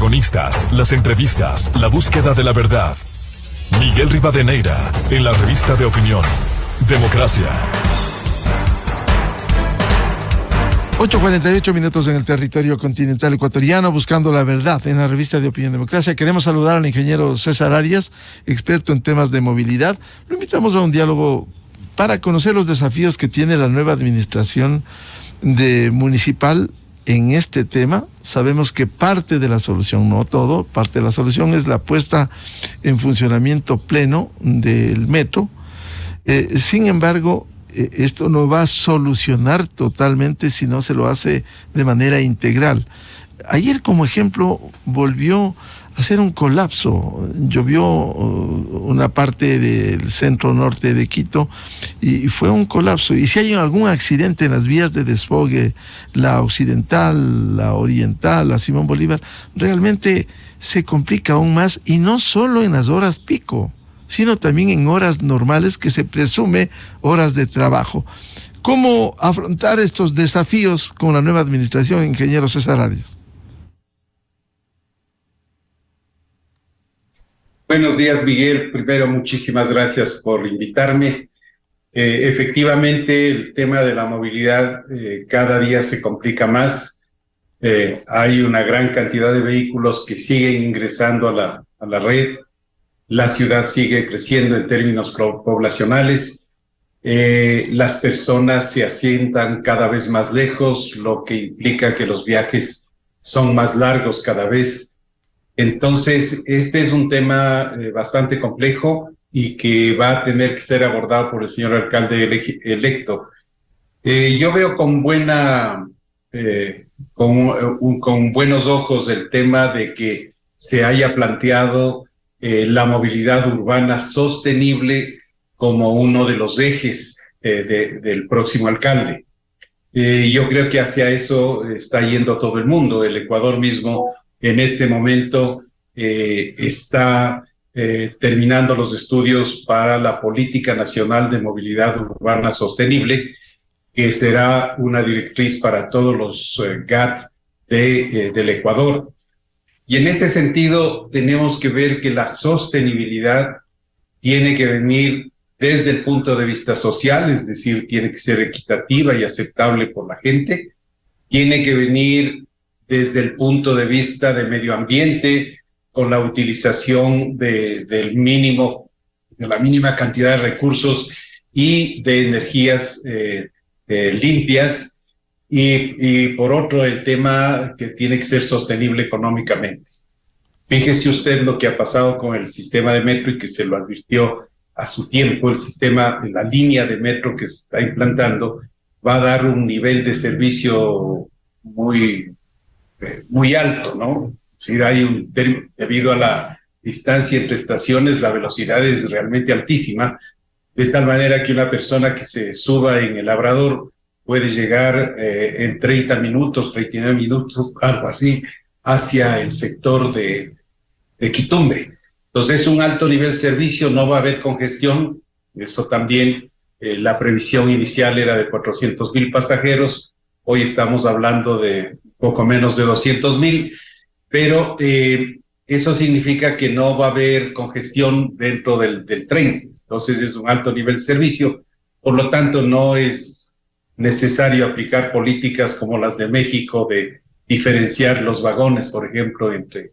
protagonistas, las entrevistas, la búsqueda de la verdad. Miguel Rivadeneira, en la revista de opinión Democracia. 8:48 minutos en el territorio continental ecuatoriano, buscando la verdad en la revista de opinión Democracia. Queremos saludar al ingeniero César Arias, experto en temas de movilidad. Lo invitamos a un diálogo para conocer los desafíos que tiene la nueva administración municipal en este tema. Sabemos que parte de la solución, no todo, parte de la solución es la puesta en funcionamiento pleno del metro. Sin embargo, esto no va a solucionar totalmente si no se lo hace de manera integral. Ayer, como ejemplo, volvió a ser un colapso. Llovió una parte del centro norte de Quito y fue un colapso. Y si hay algún accidente en las vías de desfogue, la occidental, la oriental, la Simón Bolívar, realmente se complica aún más, y no solo en las horas pico, sino también en horas normales, que se presume horas de trabajo. ¿Cómo afrontar estos desafíos con la nueva administración, ingeniero César Arias? Buenos días, Miguel. Primero, muchísimas gracias por invitarme. Efectivamente, el tema de la movilidad cada día se complica más. Hay una gran cantidad de vehículos que siguen ingresando a la red. La ciudad sigue creciendo en términos poblacionales. Las personas se asientan cada vez más lejos, lo que implica que los viajes son más largos cada vez. Entonces, este es un tema bastante complejo y que va a tener que ser abordado por el señor alcalde electo. Yo veo con buenos ojos el tema de que se haya planteado la movilidad urbana sostenible como uno de los ejes del próximo alcalde. Yo creo que hacia eso está yendo todo el mundo. El Ecuador mismo en este momento está terminando los estudios para la Política Nacional de Movilidad Urbana Sostenible, que será una directriz para todos los GAT del Ecuador. Y en ese sentido tenemos que ver que la sostenibilidad tiene que venir desde el punto de vista social, es decir, tiene que ser equitativa y aceptable por la gente, tiene que venir desde el punto de vista de medio ambiente, con la utilización de la mínima cantidad de recursos y de energías limpias. Y por otro, el tema que tiene que ser sostenible económicamente. Fíjese usted lo que ha pasado con el sistema de metro, y que se lo advirtió a su tiempo. El sistema de la línea de metro que se está implantando va a dar un nivel de servicio muy alto, ¿no? Es decir, debido a la distancia entre estaciones, la velocidad es realmente altísima, de tal manera que una persona que se suba en el Labrador puede llegar en 30 minutos, 39 minutos, algo así, hacia el sector de Quitumbe. Entonces, un alto nivel de servicio, no va a haber congestión. Eso también, la previsión inicial era de 400,000 pasajeros. Hoy estamos hablando de poco menos de 200,000, pero eso significa que no va a haber congestión dentro del tren. Entonces, es un alto nivel de servicio. Por lo tanto, no es necesario aplicar políticas como las de México, de diferenciar los vagones, por ejemplo, entre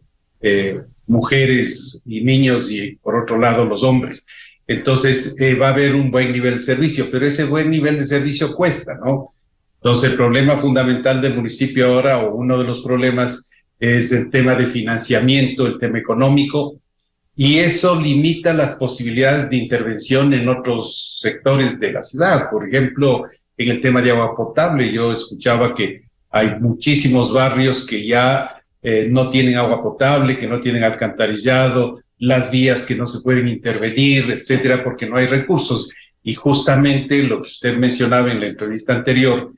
mujeres y niños, y por otro lado los hombres. Entonces va a haber un buen nivel de servicio, pero ese buen nivel de servicio cuesta, ¿no? Entonces el problema fundamental del municipio ahora, o uno de los problemas, es el tema de financiamiento, el tema económico, y eso limita las posibilidades de intervención en otros sectores de la ciudad. Por ejemplo, en el tema de agua potable, yo escuchaba que hay muchísimos barrios que ya no tienen agua potable, que no tienen alcantarillado, las vías que no se pueden intervenir, etcétera, porque no hay recursos. Y justamente lo que usted mencionaba en la entrevista anterior,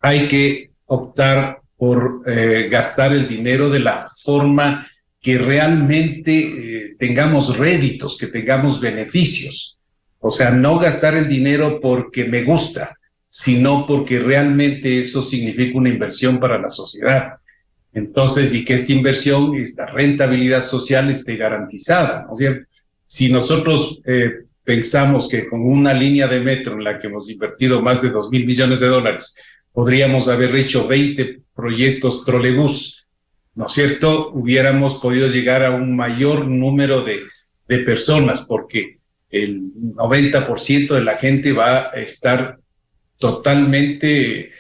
hay que optar por gastar el dinero de la forma que realmente tengamos réditos, que tengamos beneficios. O sea, no gastar el dinero porque me gusta, sino porque realmente eso significa una inversión para la sociedad. Entonces, y que esta inversión, esta rentabilidad social esté garantizada, ¿no es cierto? Si nosotros pensamos que con una línea de metro en la que hemos invertido más de 2.000 millones de dólares, podríamos haber hecho 20 proyectos trolebús, ¿no es cierto? Hubiéramos podido llegar a un mayor número de personas, porque el 90% de la gente va a estar totalmente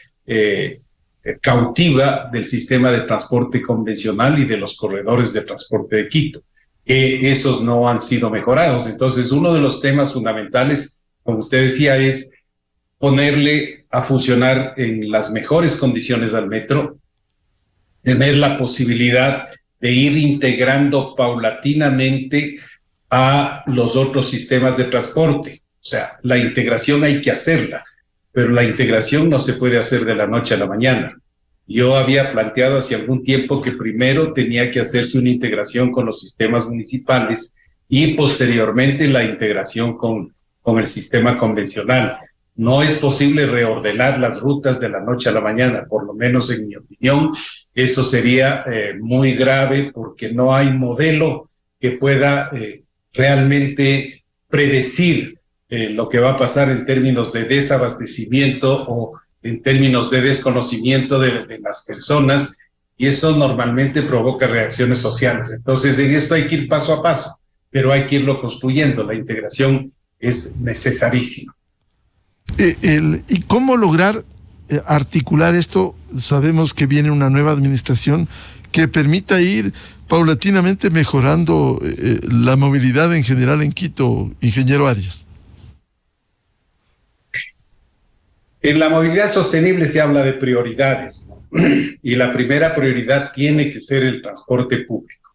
cautiva del sistema de transporte convencional y de los corredores de transporte de Quito. Esos no han sido mejorados. Entonces, uno de los temas fundamentales, como usted decía, es ponerle a funcionar en las mejores condiciones al metro, tener la posibilidad de ir integrando paulatinamente a los otros sistemas de transporte. O sea, la integración hay que hacerla, pero la integración no se puede hacer de la noche a la mañana. Yo había planteado hace algún tiempo que primero tenía que hacerse una integración con los sistemas municipales y posteriormente la integración con el sistema convencional. No es posible reordenar las rutas de la noche a la mañana, por lo menos en mi opinión. Eso sería muy grave, porque no hay modelo que pueda realmente predecir lo que va a pasar en términos de desabastecimiento o en términos de desconocimiento de las personas, y eso normalmente provoca reacciones sociales. Entonces, en esto hay que ir paso a paso, pero hay que irlo construyendo. La integración es necesarísima. ¿Y cómo lograr articular esto? Sabemos que viene una nueva administración que permita ir paulatinamente mejorando la movilidad en general en Quito, ingeniero Arias. En la movilidad sostenible se habla de prioridades, ¿no? Y la primera prioridad tiene que ser el transporte público.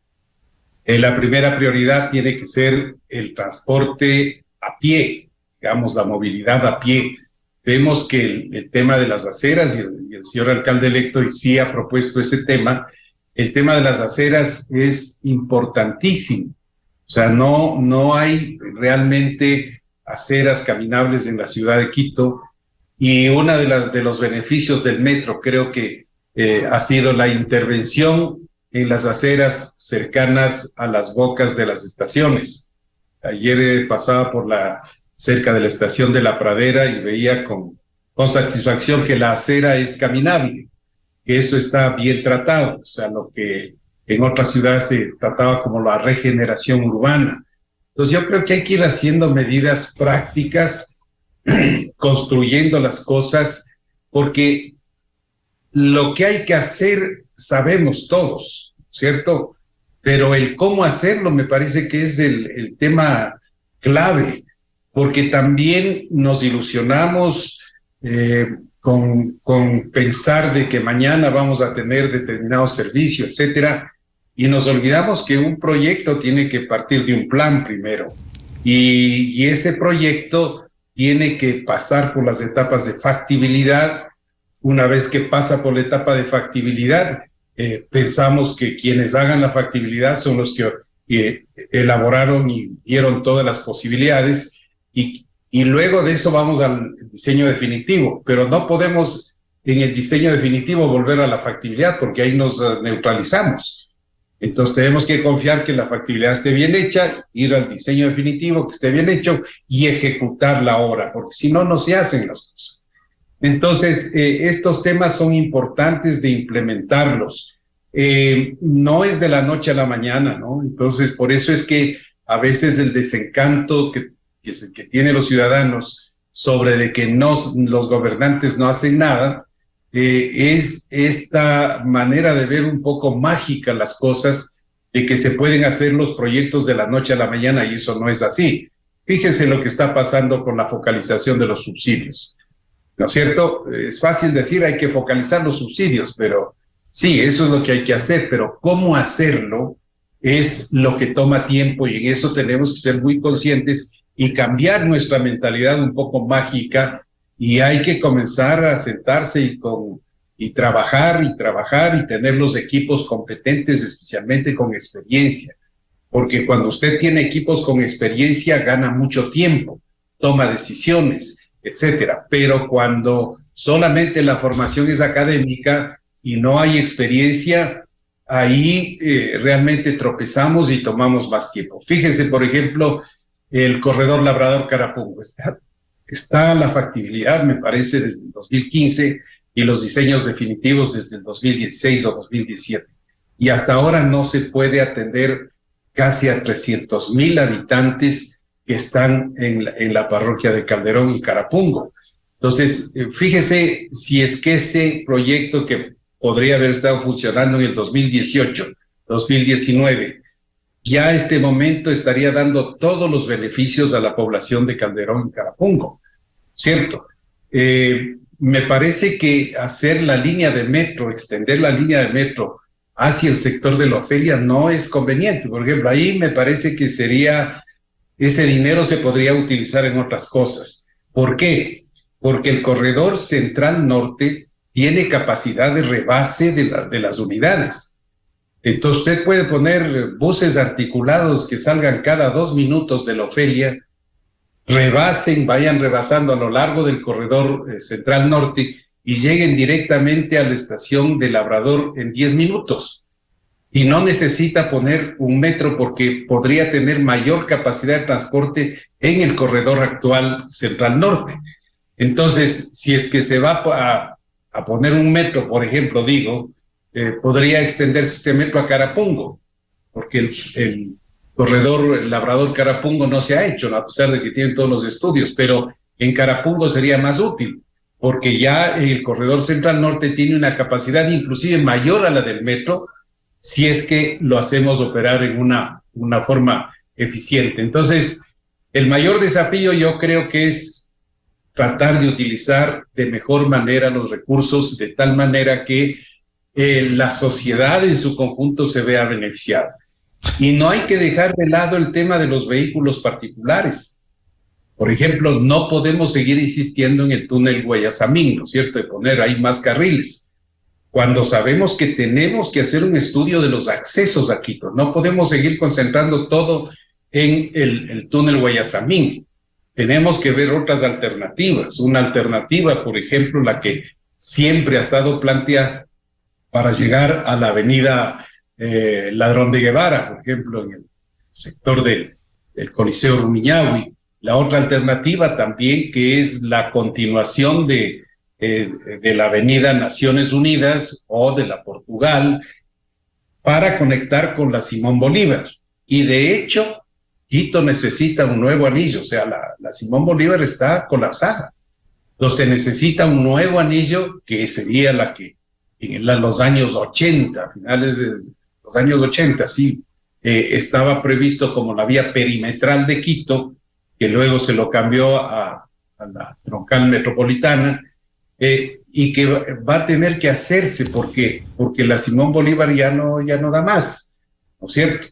La primera prioridad tiene que ser el transporte a pie, digamos, la movilidad a pie. Vemos que el tema de las aceras, y el señor alcalde electo y sí ha propuesto ese tema, el tema de las aceras es importantísimo. O sea, no hay realmente aceras caminables en la ciudad de Quito. Y uno de los beneficios del metro creo que ha sido la intervención en las aceras cercanas a las bocas de las estaciones. Ayer pasaba cerca de la estación de La Pradera y veía con satisfacción que la acera es caminable, que eso está bien tratado, o sea, lo que en otras ciudades se trataba como la regeneración urbana. Entonces yo creo que hay que ir haciendo medidas prácticas, construyendo las cosas, porque lo que hay que hacer sabemos todos, ¿cierto? Pero el cómo hacerlo me parece que es el tema clave, porque también nos ilusionamos con pensar de que mañana vamos a tener determinado servicio, etcétera, y nos olvidamos que un proyecto tiene que partir de un plan primero, y ese proyecto tiene que pasar por las etapas de factibilidad. Una vez que pasa por la etapa de factibilidad, pensamos que quienes hagan la factibilidad son los que elaboraron y dieron todas las posibilidades, y luego de eso vamos al diseño definitivo, pero no podemos en el diseño definitivo volver a la factibilidad, porque ahí nos neutralizamos. Entonces tenemos que confiar que la factibilidad esté bien hecha, ir al diseño definitivo que esté bien hecho y ejecutar la obra, porque si no, no se hacen las cosas. Entonces, estos temas son importantes de implementarlos. No es de la noche a la mañana, ¿no? Entonces, por eso es que a veces el desencanto que tienen los ciudadanos sobre de que los gobernantes no hacen nada, es esta manera de ver un poco mágica las cosas, de que se pueden hacer los proyectos de la noche a la mañana, y eso no es así. Fíjense lo que está pasando con la focalización de los subsidios, ¿no es cierto? Es fácil decir hay que focalizar los subsidios, pero sí, eso es lo que hay que hacer, pero cómo hacerlo es lo que toma tiempo, y en eso tenemos que ser muy conscientes y cambiar nuestra mentalidad un poco mágica. Y hay que comenzar a sentarse y trabajar y tener los equipos competentes, especialmente con experiencia. Porque cuando usted tiene equipos con experiencia, gana mucho tiempo, toma decisiones, etcétera. Pero cuando solamente la formación es académica y no hay experiencia, ahí realmente tropezamos y tomamos más tiempo. Fíjese, por ejemplo, el corredor Labrador-Carapungo. Está la factibilidad, me parece, desde el 2015 y los diseños definitivos desde el 2016 o 2017. Y hasta ahora no se puede atender casi a 300,000 habitantes que están en la parroquia de Calderón y Carapungo. Entonces, fíjese si es que ese proyecto que podría haber estado funcionando en el 2018, 2019, ya a este momento estaría dando todos los beneficios a la población de Calderón y Carapungo, ¿cierto? Me parece que hacer la línea de metro, extender la línea de metro hacia el sector de la Ofelia no es conveniente. Por ejemplo, ahí me parece que ese dinero se podría utilizar en otras cosas. ¿Por qué? Porque el corredor central norte tiene capacidad de rebase de las unidades. Entonces usted puede poner buses articulados que salgan cada 2 minutos de la Ofelia, vayan rebasando a lo largo del corredor central norte y lleguen directamente a la estación de Labrador en 10 minutos. Y no necesita poner un metro porque podría tener mayor capacidad de transporte en el corredor actual central norte. Entonces, si es que se va a poner un metro, por ejemplo, podría extenderse ese metro a Carapungo, porque el corredor Labrador-Carapungo no se ha hecho, a pesar de que tienen todos los estudios, pero en Carapungo sería más útil, porque ya el corredor central norte tiene una capacidad inclusive mayor a la del metro, si es que lo hacemos operar en una forma eficiente. Entonces, el mayor desafío yo creo que es tratar de utilizar de mejor manera los recursos, de tal manera que la sociedad en su conjunto se vea beneficiada. Y no hay que dejar de lado el tema de los vehículos particulares. Por ejemplo, no podemos seguir insistiendo en el túnel Guayasamín, ¿no es cierto?, de poner ahí más carriles, cuando sabemos que tenemos que hacer un estudio de los accesos a Quito. No podemos seguir concentrando todo en el túnel Guayasamín. Tenemos que ver otras alternativas. Una alternativa, por ejemplo, la que siempre ha estado planteada para llegar a la avenida Ladrón de Guevara, por ejemplo, en el sector del Coliseo Rumiñahui. La otra alternativa también, que es la continuación de la avenida Naciones Unidas o de la Portugal, para conectar con la Simón Bolívar. Y de hecho, Quito necesita un nuevo anillo, o sea, la Simón Bolívar está colapsada. Entonces necesita un nuevo anillo, que sería la que en los años 80, finales de los años 80, sí, estaba previsto como la vía perimetral de Quito, que luego se lo cambió a la troncal metropolitana, y que va a tener que hacerse porque la Simón Bolívar ya no da más, ¿no es cierto?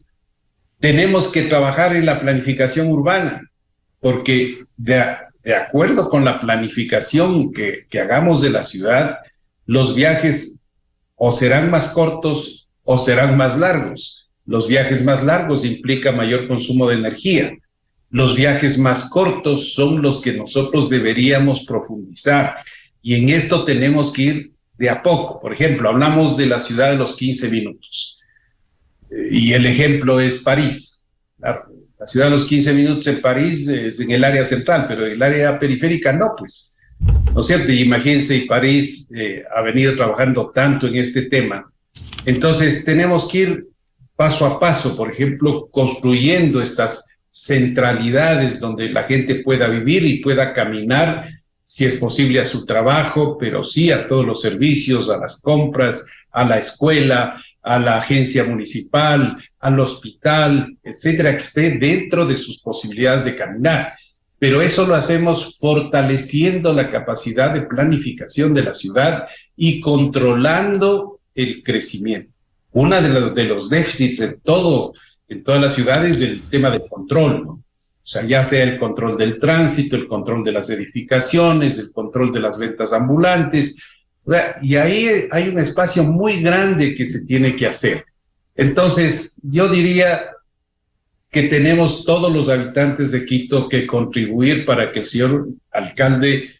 Tenemos que trabajar en la planificación urbana, porque de acuerdo con la planificación que hagamos de la ciudad, los viajes o serán más cortos o serán más largos. Los viajes más largos implican mayor consumo de energía. Los viajes más cortos son los que nosotros deberíamos profundizar. Y en esto tenemos que ir de a poco. Por ejemplo, hablamos de la ciudad de los 15 minutos. Y el ejemplo es París. La ciudad de los 15 minutos en París es en el área central, pero en el área periférica no, pues. ¿No es cierto? Y imagínense, y París ha venido trabajando tanto en este tema. Entonces tenemos que ir paso a paso, por ejemplo, construyendo estas centralidades donde la gente pueda vivir y pueda caminar, si es posible, a su trabajo, pero sí a todos los servicios, a las compras, a la escuela, a la agencia municipal, al hospital, etcétera, que esté dentro de sus posibilidades de caminar. Pero eso lo hacemos fortaleciendo la capacidad de planificación de la ciudad y controlando el crecimiento. Uno de los déficits en todas las ciudades es el tema de control, ¿no? O sea, ya sea el control del tránsito, el control de las edificaciones, el control de las ventas ambulantes, y ahí hay un espacio muy grande que se tiene que hacer. Entonces, yo diría que tenemos todos los habitantes de Quito que contribuir para que el señor alcalde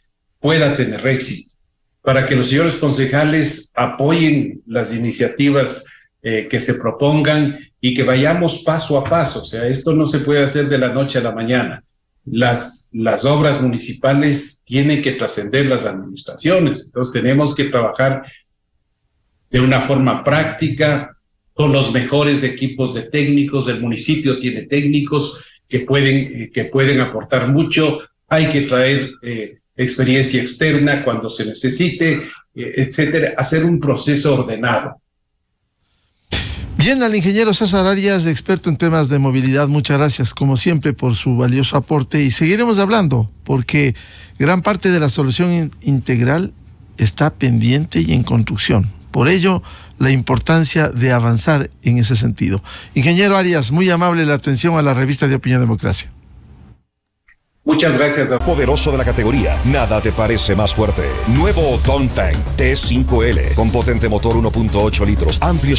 pueda tener éxito, para que los señores concejales apoyen las iniciativas que se propongan y que vayamos paso a paso. O sea, esto no se puede hacer de la noche a la mañana. Las obras municipales tienen que trascender las administraciones, entonces tenemos que trabajar de una forma práctica, con los mejores equipos de técnicos. El municipio tiene técnicos que pueden aportar mucho. Hay que traer experiencia externa cuando se necesite, etcétera. Hacer un proceso ordenado. Bien, al ingeniero César Arias, experto en temas de movilidad, muchas gracias, como siempre, por su valioso aporte, y seguiremos hablando, porque gran parte de la solución integral está pendiente y en construcción. Por ello, la importancia de avanzar en ese sentido. Ingeniero Arias, muy amable la atención a la revista de Opinión Democracia. Muchas gracias. Poderoso de la categoría, nada te parece más fuerte. Nuevo Dongfeng T5L, con potente motor 1.8 litros, amplio